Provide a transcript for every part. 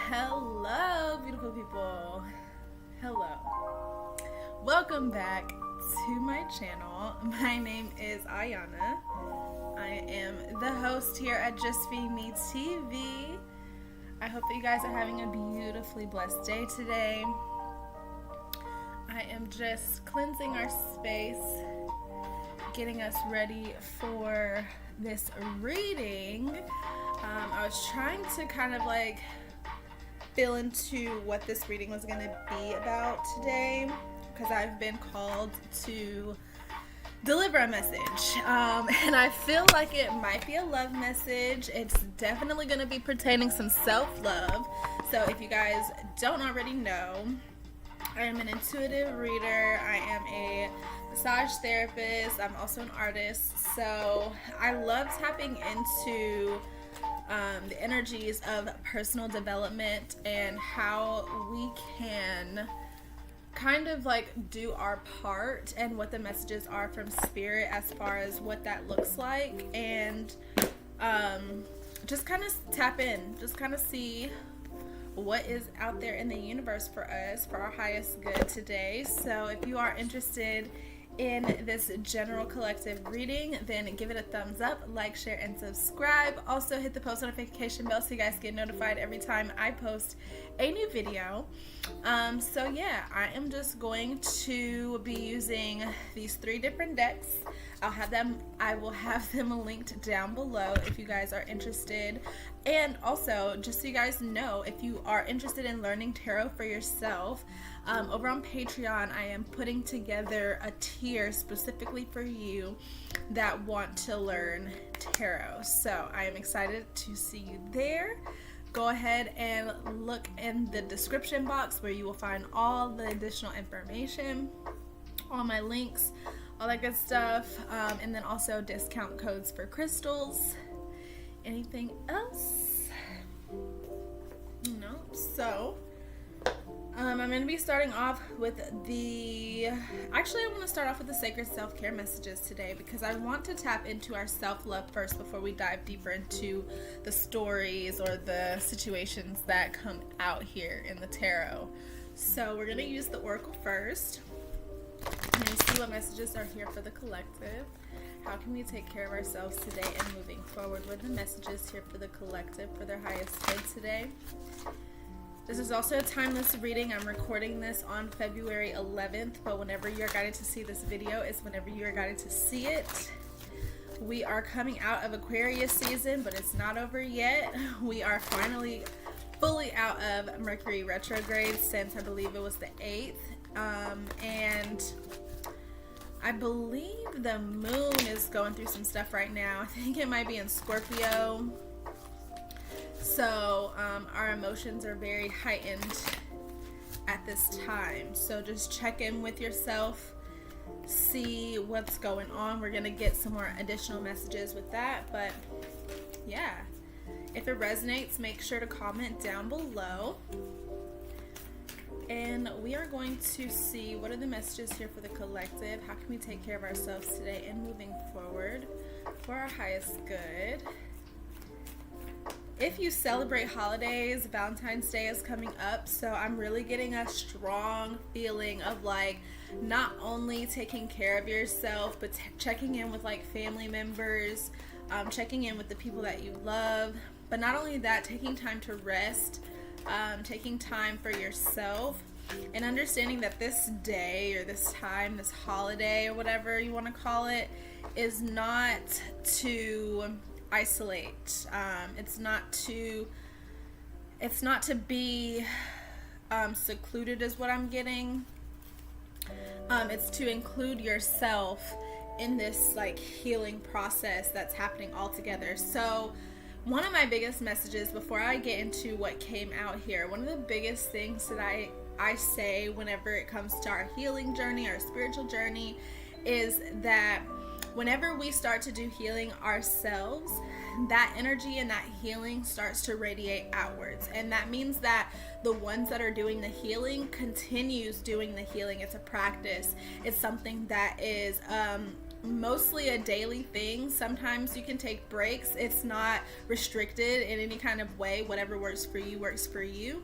Hello, beautiful people. Hello. Welcome back to my channel. My name is Ayana. I am the host here at Just Be Me TV. I hope that you guys are having a beautifully blessed day today. I am just cleansing our space, getting us ready for this reading. I was trying to kind of like fill into what this reading was going to be about today because I've been called to deliver a message, and I feel like it might be a love message. It's definitely going to be pertaining some self-love. So if you guys don't already know, I am an intuitive reader. I am a massage therapist. I'm also an artist. So I love tapping into the energies of personal development and how we can kind of like do our part and what the messages are from spirit as far as what that looks like, and just kind of tap in, just kind of see what is out there in the universe for us, for our highest good today. So if you are interested in this general collective reading, then give it a thumbs up, like, share, and subscribe. Also hit the post notification bell so you guys get notified every time I post a new video. So yeah, I am just going to be using these 3 different decks. I will have them linked down below if you guys are interested. And also, just so you guys know, if you are interested in learning tarot for yourself, over on Patreon, I am putting together a tier specifically for you that want to learn tarot. So I am excited to see you there. Go ahead and look in the description box where you will find all the additional information, all my links, all that good stuff, and then also discount codes for crystals. Anything else? No. So I'm going to be starting off with I want to start off with the sacred self-care messages today because I want to tap into our self-love first before we dive deeper into the stories or the situations that come out here in the tarot. So we're going to use the oracle first. I'm going to see what messages are here for the collective. How can we take care of ourselves today and moving forward? What are the messages here for the collective for their highest good today? This is also a timeless reading. I'm recording this on February 11th, but whenever you're guided to see this video is whenever you are guided to see it. We are coming out of Aquarius season, but it's not over yet. We are finally fully out of Mercury retrograde since I believe it was the 8th. And I believe the moon is going through some stuff right now. I think it might be in Scorpio. So our emotions are very heightened at this time. So just check in with yourself, see what's going on. We're going to get some more additional messages with that. But yeah, if it resonates, make sure to comment down below. And we are going to see what are the messages here for the collective. How can we take care of ourselves today and moving forward for our highest good? If you celebrate holidays, Valentine's Day is coming up, so I'm really getting a strong feeling of like not only taking care of yourself, but checking in with like family members, checking in with the people that you love, but not only that, taking time to rest, taking time for yourself, and understanding that this day or this time, this holiday or whatever you want to call it, is not to isolate. It's not to be secluded is what I'm getting. It's to include yourself in this like healing process that's happening all together. So one of my biggest messages before I get into what came out here, one of the biggest things that I say whenever it comes to our healing journey, our spiritual journey, is that whenever we start to do healing ourselves, that energy and that healing starts to radiate outwards. And that means that the ones that are doing the healing continues doing the healing. It's a practice. It's something that is mostly a daily thing. Sometimes you can take breaks. It's not restricted in any kind of way. Whatever works for you works for you.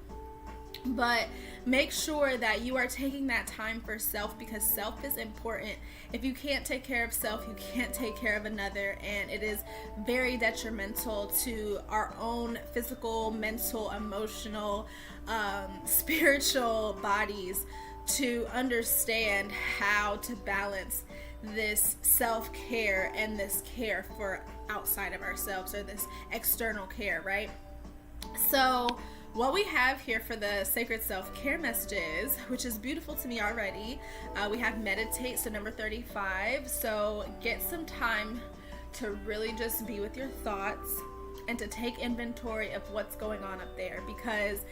But make sure that you are taking that time for self, because self is important. If you can't take care of self, you can't take care of another, and it is very detrimental to our own physical, mental, emotional, spiritual bodies to understand how to balance this self-care and this care for outside of ourselves, or this external care, right? So what we have here for the sacred self-care messages, which is beautiful to me already, we have meditate, so number 35. So get some time to really just be with your thoughts and to take inventory of what's going on up there, because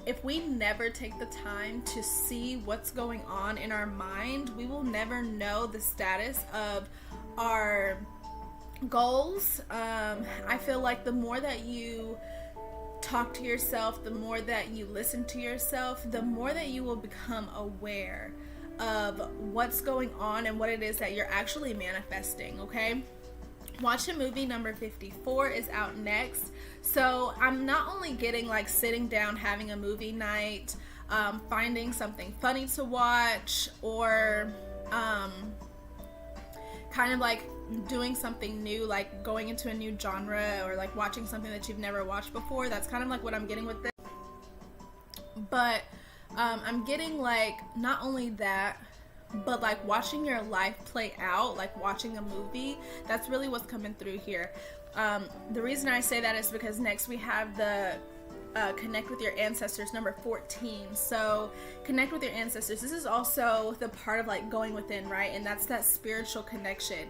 if we never take the time to see what's going on in our mind, we will never know the status of our goals. I feel like the more that you talk to yourself, the more that you listen to yourself, the more that you will become aware of what's going on and what it is that you're actually manifesting, okay? Watch a Movie number 54 is out next. So I'm not only getting like sitting down, having a movie night, finding something funny to watch, or kind of like doing something new, like going into a new genre, or like watching something that you've never watched before. That's kind of like what I'm getting with this. But I'm getting like not only that, but like watching your life play out, like watching a movie. That's really what's coming through here. The reason I say that is because next we have the Connect with Your Ancestors number 14. So connect with your ancestors. This is also the part of like going within, right? And that's that spiritual connection.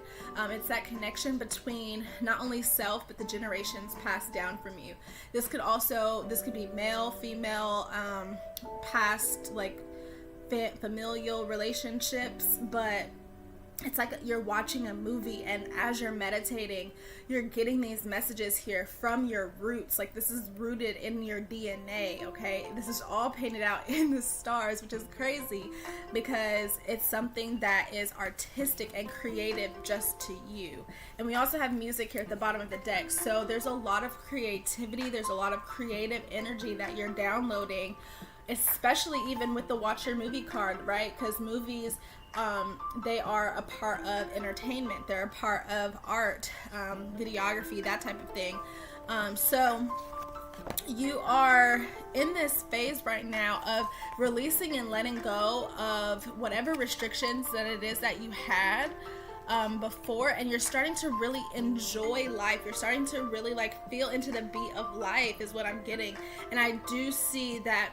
It's that connection between not only self, but the generations passed down from you. This could be male, female, past like familial relationships, but it's like you're watching a movie, and as you're meditating, you're getting these messages here from your roots. Like this is rooted in your DNA, okay? This is all painted out in the stars, which is crazy because it's something that is artistic and creative just to you. And we also have music here at the bottom of the deck. So there's a lot of creativity, there's a lot of creative energy that you're downloading, especially even with the Watch Your Movie card, right? Because movies, they are a part of entertainment. They're a part of art, videography, that type of thing. So you are in this phase right now of releasing and letting go of whatever restrictions that it is that you had before, and you're starting to really enjoy life. You're starting to really like feel into the beat of life is what I'm getting. And I do see that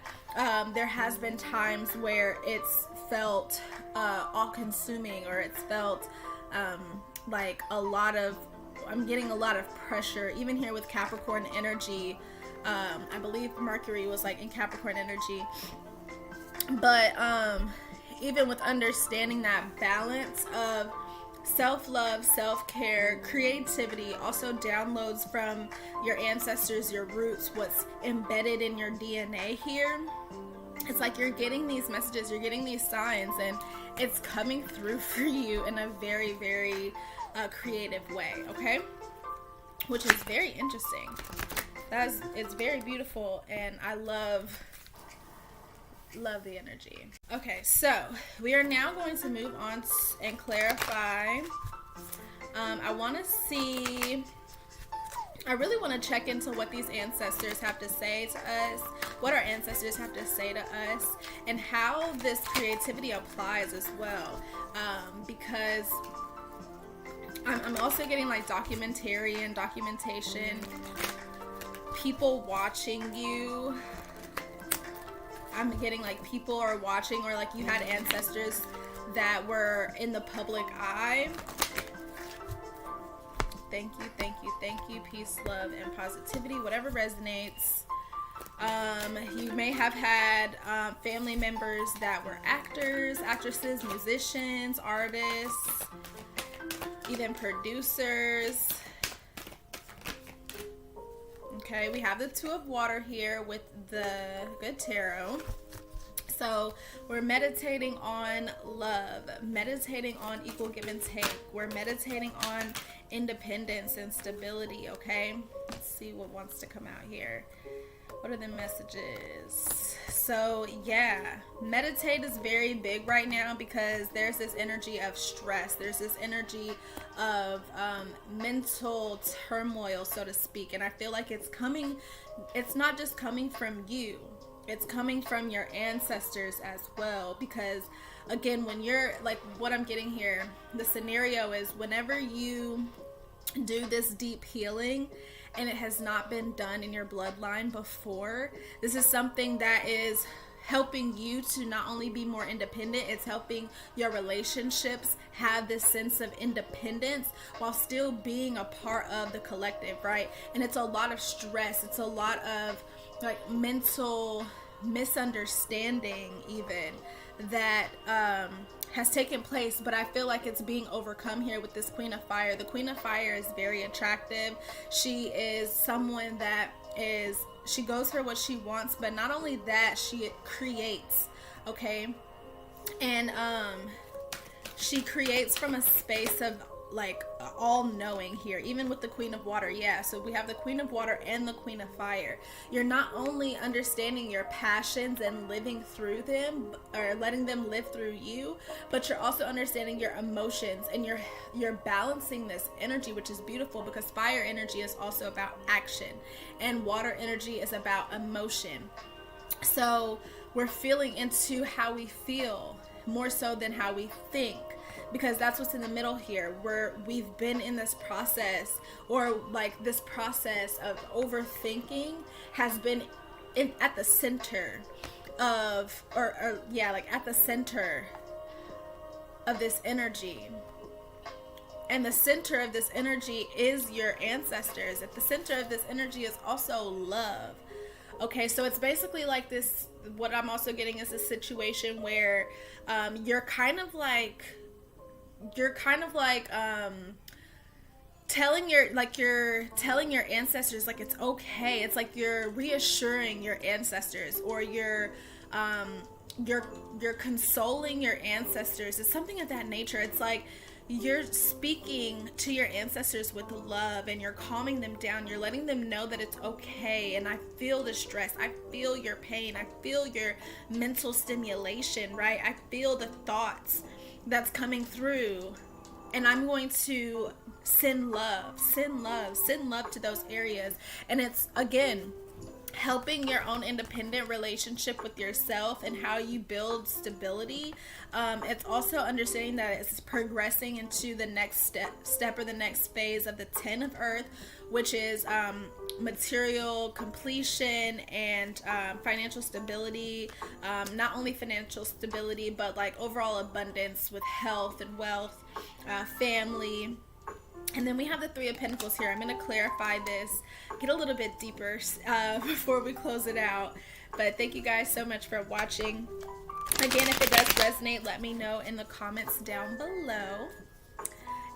there has been times where it's felt all-consuming, or it's felt like I'm getting a lot of pressure, even here with Capricorn energy. I believe Mercury was like in Capricorn energy, but even with understanding that balance of self-love, self-care, creativity, also downloads from your ancestors, your roots, what's embedded in your DNA here. It's like you're getting these messages, you're getting these signs, and it's coming through for you in a very, very creative way, okay? Which is very interesting. It's very beautiful, and I love the energy. Okay, so we are now going to move on and clarify. I really want to check into what these ancestors have to say to us, what our ancestors have to say to us, and how this creativity applies as well. Because I'm also getting like documentation, people watching you. I'm getting like people are watching, or like you had ancestors that were in the public eye. Thank you, thank you, thank you. Peace, love, and positivity, whatever resonates. You may have had family members that were actors, actresses, musicians, artists, even producers. Okay, we have the Two of Water here with the Good Tarot. So we're meditating on love, meditating on equal give and take. We're meditating on independence and stability, okay? Let's see what wants to come out here. What are the messages? So yeah, meditate is very big right now because there's this energy of stress. There's this energy of mental turmoil, so to speak. And I feel like it's not just coming from you. It's coming from your ancestors as well, because again, when you're like, what I'm getting here, the scenario is whenever you do this deep healing and it has not been done in your bloodline before, this is something that is helping you to not only be more independent, it's helping your relationships have this sense of independence while still being a part of the collective, right? And it's a lot of stress. It's a lot of like mental misunderstanding even that has taken place, but I feel like it's being overcome here with this Queen of Fire. The Queen of Fire is very attractive. She is someone that she goes for what she wants, but not only that, she creates, okay? And she creates from a space of like all-knowing here, even with the Queen of Water. Yeah, so we have the Queen of Water and the Queen of Fire. You're not only understanding your passions and living through them, or letting them live through you, but you're also understanding your emotions, and you're balancing this energy, which is beautiful, because fire energy is also about action and water energy is about emotion. So we're feeling into how we feel more so than how we think, because that's what's in the middle here, where we've been in this process, or like this process of overthinking has been at the center of, like at the center of this energy. And the center of this energy is your ancestors. At the center of this energy is also love. Okay, so it's basically like this, what I'm also getting is a situation where you're kind of like telling your ancestors like it's okay. It's like you're reassuring your ancestors, or you're consoling your ancestors. It's something of that nature. It's like you're speaking to your ancestors with love, and you're calming them down. You're letting them know that it's okay. And I feel the stress. I feel your pain. I feel your mental stimulation, right? I feel the thoughts that's coming through. And I'm going to send love to those areas. And it's, again, helping your own independent relationship with yourself and how you build stability. It's also understanding that it's progressing into the next step or the next phase of the 10 of Earth, which is material completion and financial stability. Not only financial stability, but like overall abundance with health and wealth, family. And then we have the Three of Pentacles here. I'm going to clarify this, get a little bit deeper before we close it out. But thank you guys so much for watching. Again, if it does resonate, let me know in the comments down below.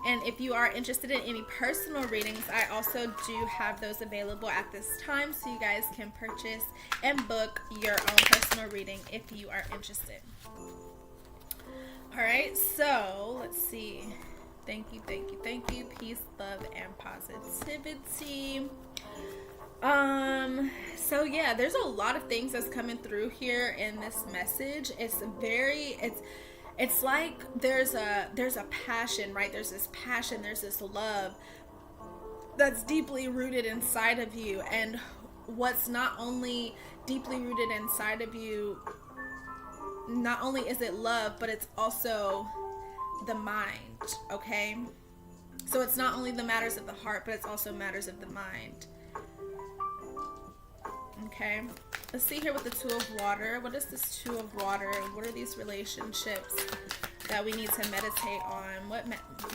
And if you are interested in any personal readings, I also do have those available at this time, so you guys can purchase and book your own personal reading if you are interested. All right, so let's see. Thank you. Peace, love, and positivity. So yeah, there's a lot of things that's coming through here in this message. It's like there's a passion, right? There's this passion, there's this love that's deeply rooted inside of you. And what's not only deeply rooted inside of you, not only is it love, but it's also the mind, okay? So it's not only the matters of the heart, but it's also matters of the mind. Okay, let's see here with the Two of Water. What is this Two of Water? What are these relationships that we need to meditate on?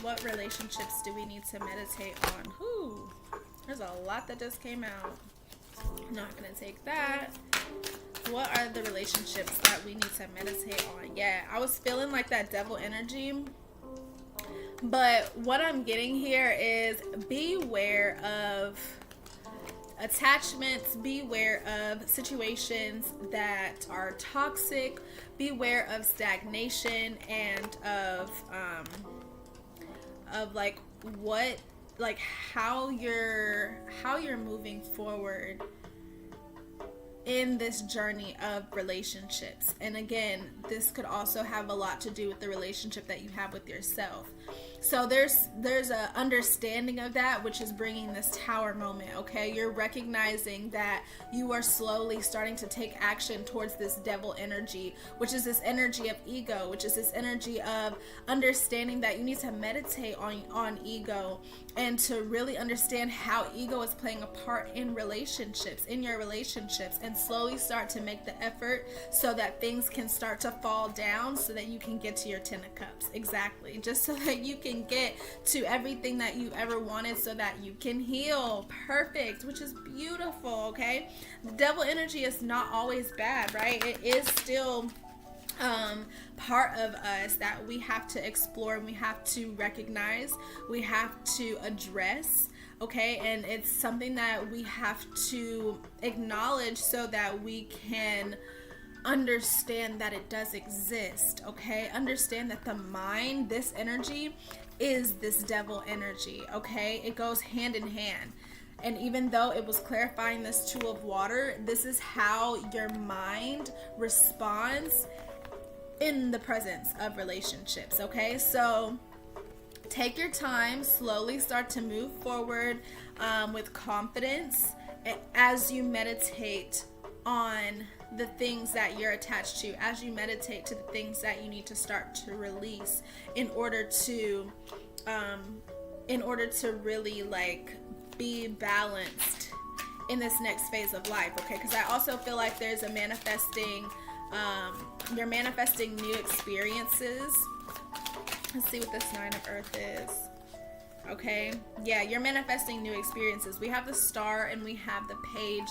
What relationships do we need to meditate on? Ooh, there's a lot that just came out. I'm not gonna take that. What are the relationships that we need to meditate on? Yeah, I was feeling like that devil energy. But what I'm getting here is beware of attachments, beware of situations that are toxic, beware of stagnation, and of like how you're moving forward in this journey of relationships. And again, this could also have a lot to do with the relationship that you have with yourself. So there's a understanding of that, which is bringing this tower moment. Okay, you're recognizing that you are slowly starting to take action towards this devil energy, which is this energy of ego, which is this energy of understanding that you need to meditate on ego, and to really understand how ego is playing a part in relationships, in your relationships, and slowly start to make the effort so that things can start to fall down, so that you can get to your 10 of cups. Exactly, just so that you can get to everything that you ever wanted, so that you can heal. Perfect, which is beautiful. Okay, the devil energy is not always bad, right? It is still part of us that we have to explore, and we have to recognize, we have to address. Okay, and it's something that we have to acknowledge so that we can understand that it does exist. Okay, understand that the mind, this energy, is this devil energy. Okay, it goes hand in hand. And even though it was clarifying this Two of Water, this is how your mind responds in the presence of relationships. Okay, so take your time, slowly start to move forward with confidence as you meditate on the things that you're attached to, as you meditate to the things that you need to start to release in order to really like be balanced in this next phase of life. Okay, because I also feel like there's a manifesting, you're manifesting new experiences. Let's see what this Nine of Earth is. Okay, yeah, you're manifesting new experiences. We have the Star and we have the Page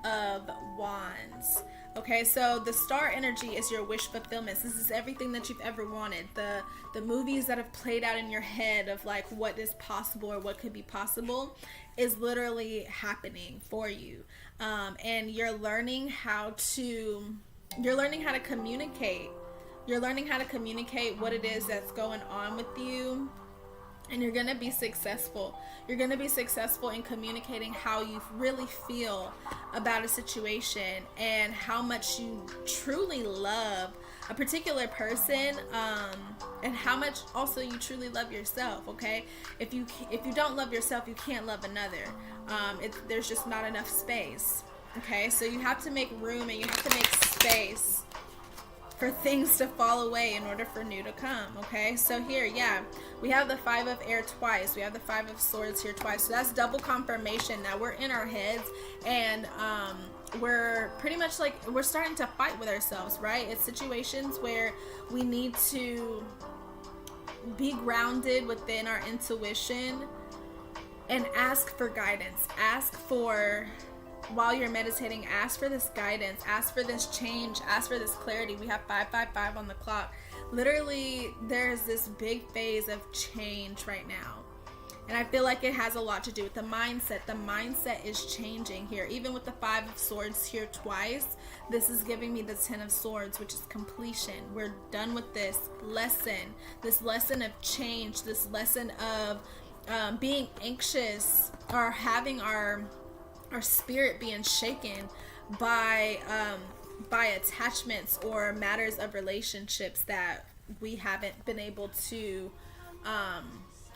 of Wands. Okay, so the Star energy is your wish fulfillment. This is everything that you've ever wanted. The movies that have played out in your head of like what is possible or what could be possible is literally happening for you. And you're learning how to communicate. You're learning how to communicate what it is that's going on with you. And you're going to be successful. You're going to be successful in communicating how you really feel about a situation and how much you truly love a particular person, and how much also you truly love yourself. Okay, if you don't love yourself, you can't love another. There's just not enough space. Okay, so you have to make room and you have to make space for things to fall away in order for new to come. Okay, so here, yeah, we have the Five of Air twice, we have the Five of Swords here twice, so that's double confirmation that we're in our heads, and we're pretty much like, we're starting to fight with ourselves, right? It's situations where we need to be grounded within our intuition and ask for guidance. While you're meditating, ask for this guidance, ask for this change, ask for this clarity. We have 555 on the clock. Literally, there's this big phase of change right now. And I feel like it has a lot to do with the mindset. The mindset is changing here. Even with the Five of Swords here twice, this is giving me the Ten of Swords, which is completion. We're done with this lesson of change, this lesson of being anxious, or having our spirit being shaken by attachments or matters of relationships that we haven't been able to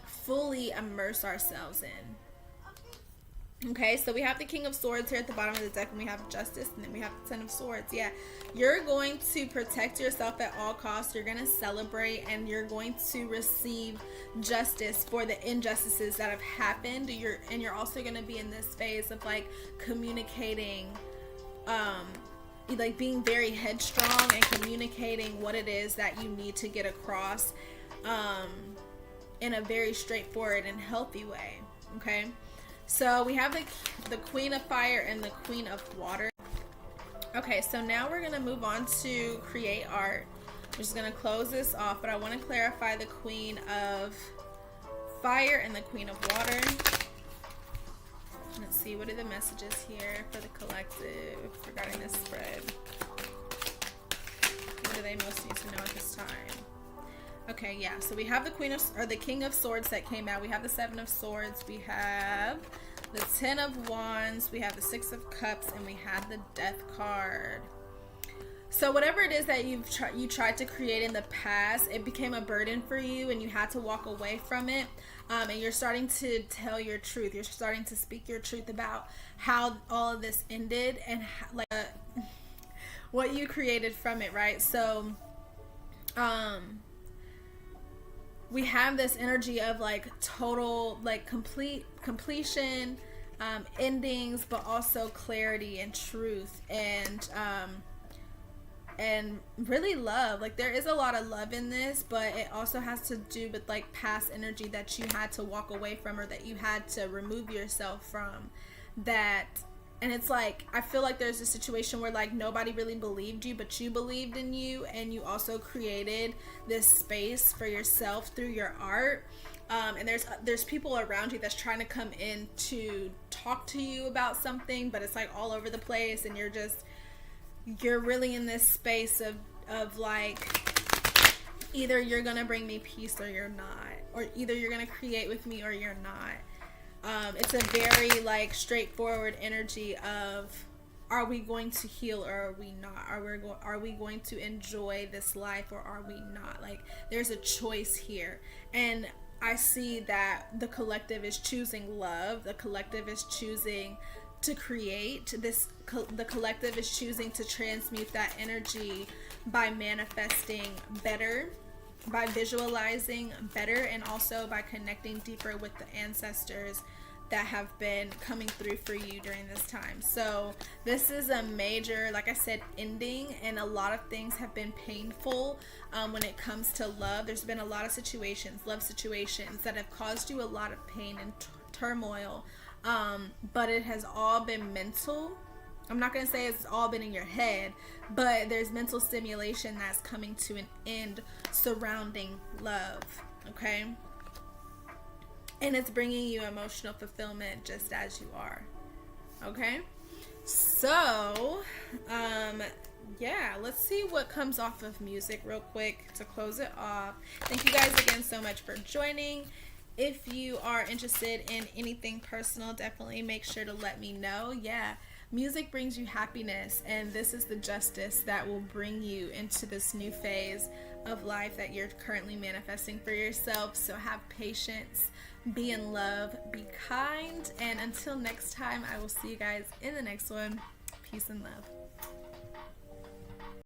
fully immerse ourselves in. Okay, so we have the King of Swords here at the bottom of the deck, and we have Justice, and then we have the Ten of Swords. Yeah, you're going to protect yourself at all costs. You're going to celebrate, and you're going to receive justice for the injustices that have happened. You're also going to be in this phase of like communicating, like being very headstrong and communicating what it is that you need to get across in a very straightforward and healthy way. Okay, so we have the Queen of Fire and the Queen of Water. Okay, so now we're going to move on to create art. I'm just going to close this off, but I want to clarify the Queen of Fire and the Queen of Water. Let's see, what are the messages here for the collective regarding this spread? What do they most need to know at this time? Okay, yeah, so we have the the King of Swords that came out. We have the Seven of Swords. We have the Ten of Wands. We have the Six of Cups, and we have the Death card. So whatever it is that you tried to create in the past, it became a burden for you and you had to walk away from it. And you're starting to tell your truth. You're starting to speak your truth about how all of this ended and what you created from it, right? So we have this energy of like total, like completion, endings, but also clarity and truth, and really love. Like there is a lot of love in this, but it also has to do with like past energy that you had to walk away from, or that you had to remove yourself from. That, and it's like, I feel like there's a situation where like nobody really believed you, but you believed in you, and you also created this space for yourself through your art. And there's people around you that's trying to come in to talk to you about something, but it's like all over the place, and you're really in this space of like, either you're gonna bring me peace or you're not, or either you're gonna create with me or you're not. It's a very like straightforward energy of, are we going to heal or are we not? Are we going to enjoy this life or are we not? Like there's a choice here, and I see that the collective is choosing love. The collective is choosing to create this. The collective is choosing to transmute that energy by manifesting better, by visualizing better, and also by connecting deeper with the ancestors that have been coming through for you during this time. So this is a major, like I said, ending, and a lot of things have been painful when it comes to love. There's been a lot of situations, love situations, that have caused you a lot of pain and turmoil, but it has all been mental. I'm not going to say it's all been in your head, but there's mental stimulation that's coming to an end surrounding love, okay? And it's bringing you emotional fulfillment just as you are, okay? So, yeah, let's see what comes off of music real quick to close it off. Thank you guys again so much for joining. If you are interested in anything personal, definitely make sure to let me know. Yeah. Music brings you happiness, and this is the justice that will bring you into this new phase of life that you're currently manifesting for yourself. So have patience, be in love, be kind, and until next time, I will see you guys in the next one. Peace and love.